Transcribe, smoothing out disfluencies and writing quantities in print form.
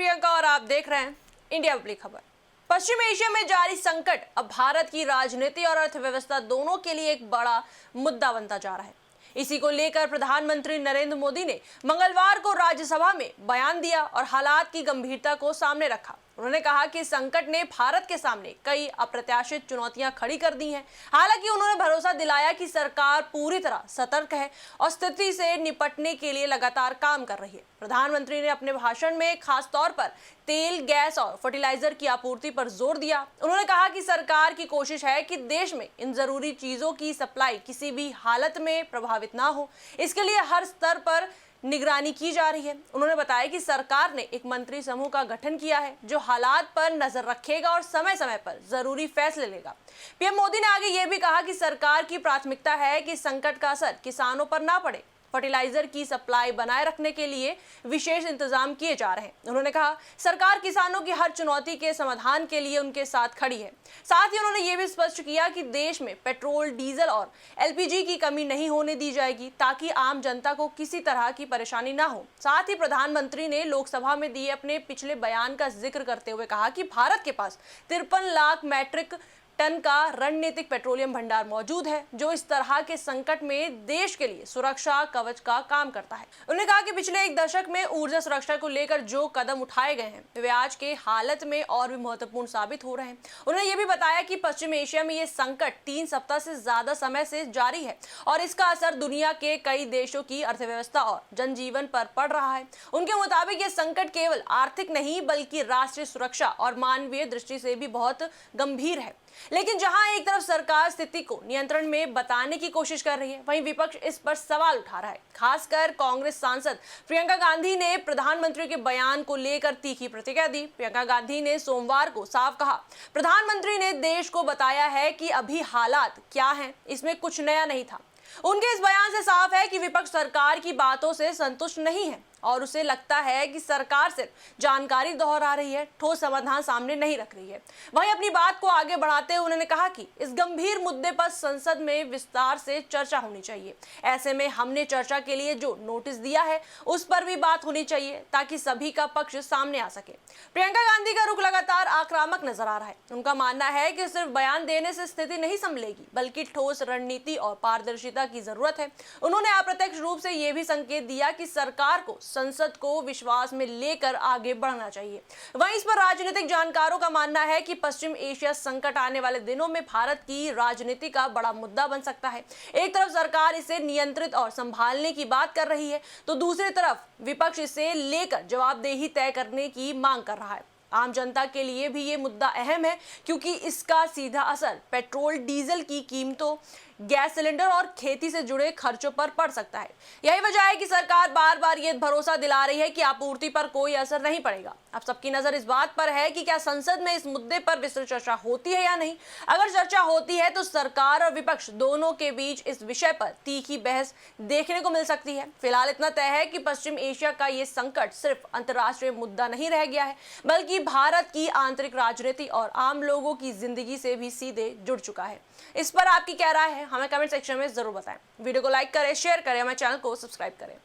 प्रियंका और आप देख रहे हैं इंडिया पब्लिक खबर। पश्चिम एशिया में जारी संकट अब भारत की राजनीति और अर्थव्यवस्था दोनों के लिए एक बड़ा मुद्दा बनता जा रहा है। इसी को लेकर प्रधानमंत्री नरेंद्र मोदी ने मंगलवार को राज्यसभा में बयान दिया और हालात की गंभीरता को सामने रखा। उन्होंने कहा कि संकट ने भारत के सामने कई अप्रत्याशित चुनौतियां खड़ी कर दी हैं। हालांकि उन्होंने भरोसा दिलाया कि सरकार पूरी तरह सतर्क है और स्थिति से निपटने के लिए लगातार काम कर रही है। प्रधानमंत्री ने अपने भाषण में खास तौर पर तेल, गैस और फर्टिलाइजर की आपूर्ति पर जोर दिया। उन्होंने कहा कि सरकार की कोशिश है कि देश में इन जरूरी चीजों की सप्लाई किसी भी हालत में प्रभावित ना हो। इसके लिए हर स्तर पर निगरानी की जा रही है। उन्होंने बताया कि सरकार ने एक मंत्री समूह का गठन किया है जो हालात पर नजर रखेगा और समय समय पर जरूरी फैसले लेगा। पीएम मोदी ने आगे यह भी कहा कि सरकार की प्राथमिकता है कि संकट का असर किसानों पर ना पड़े। फर्टिलाइजर की सप्लाई बनाए रखने के लिए विशेष इंतजाम किए जा रहे हैं। उन्होंने कहा सरकार किसानों की हर चुनौती के समाधान के लिए उनके साथ खड़ी है। साथ ही उन्होंने ये भी स्पष्ट किया कि देश में पेट्रोल, डीजल और एलपीजी की कमी नहीं होने दी जाएगी ताकि आम जनता को किसी तरह की परेशानी ना हो। साथ ही प्रधानमंत्री ने लोकसभा में दिए अपने पिछले बयान का जिक्र करते हुए कहा कि भारत के पास 53 लाख मैट्रिक टन का रणनीतिक पेट्रोलियम भंडार मौजूद है जो इस तरह के संकट में देश के लिए सुरक्षा कवच का काम करता है। उन्होंने कहा कि पिछले एक दशक में ऊर्जा सुरक्षा को लेकर जो कदम उठाए गए हैं वे आज के हालत में और भी महत्वपूर्ण साबित हो रहे हैं। उन्होंने ये भी बताया कि पश्चिम एशिया में ये संकट 3 सप्ताह से ज्यादा समय से जारी है और इसका असर दुनिया के कई देशों की अर्थव्यवस्था और जनजीवन पर पड़ रहा है। उनके मुताबिक ये संकट केवल आर्थिक नहीं बल्कि राष्ट्रीय सुरक्षा और मानवीय दृष्टि से भी बहुत गंभीर है। लेकिन जहां एक तरफ सरकार स्थिति को नियंत्रण में बताने की कोशिश कर रही है, वहीं विपक्ष इस पर सवाल उठा रहा है। खासकर कांग्रेस सांसद प्रियंका गांधी ने प्रधानमंत्री के बयान को लेकर तीखी प्रतिक्रिया दी। प्रियंका गांधी ने सोमवार को साफ कहा, प्रधानमंत्री ने देश को बताया है कि अभी हालात क्या हैं, इसमें कुछ नया नहीं था। उनके इस बयान से साफ है कि विपक्ष सरकार की बातों से संतुष्ट नहीं है और उसे लगता है कि सरकार सिर्फ जानकारी दोहरा रही है, ठोस समाधान सामने नहीं रख रही है। वहीं अपनी बात को आगे बढ़ाते हुए उन्होंने कहा कि इस गंभीर मुद्दे पर संसद में विस्तार से चर्चा होनी चाहिए। ऐसे में हमने चर्चा के लिए जो नोटिस दिया है उस पर भी बात होनी चाहिए ताकि सभी का पक्ष सामने आ सके। प्रियंका गांधी का रुख लगातार आक्रामक नजर आ रहा है। उनका मानना है कि सिर्फ बयान देने से स्थिति नहीं संभलेगी बल्कि ठोस रणनीति और पारदर्शिता की जरूरत है। उन्होंने अप्रत्यक्ष रूप से यह भी संकेत दिया कि सरकार को संसद को विश्वास में लेकर आगे बढ़ना चाहिए। वहीं इस पर राजनीतिक जानकारों का मानना है कि पश्चिम एशिया संकट आने वाले दिनों में भारत की राजनीति का बड़ा मुद्दा बन सकता है। एक तरफ सरकार इसे नियंत्रित और संभालने की बात कर रही है तो दूसरी तरफ विपक्ष इसे लेकर जवाबदेही तय करने की मांग कर रहा है। आम जनता के लिए भी ये मुद्दा अहम है क्योंकि इसका सीधा असर पेट्रोल, डीजल की कीमतों, गैस सिलेंडर और खेती से जुड़े खर्चों पर पड़ सकता है। यही वजह है कि सरकार बार बार ये भरोसा दिला रही है कि आपूर्ति पर कोई असर नहीं पड़ेगा। अब सबकी नजर इस बात पर है कि क्या संसद में इस मुद्दे पर विस्तृत चर्चा होती है या नहीं। अगर चर्चा होती है तो सरकार और विपक्ष दोनों के बीच इस विषय पर तीखी बहस देखने को मिल सकती है। फिलहाल इतना तय है कि पश्चिम एशिया का ये संकट सिर्फ अंतर्राष्ट्रीय मुद्दा नहीं रह गया है बल्कि भारत की आंतरिक राजनीति और आम लोगों की जिंदगी से भी सीधे जुड़ चुका है। इस पर आपकी क्या राय है हमें कमेंट सेक्शन में जरूर बताएं। वीडियो को लाइक करें, शेयर करें, हमारे चैनल को सब्सक्राइब करें।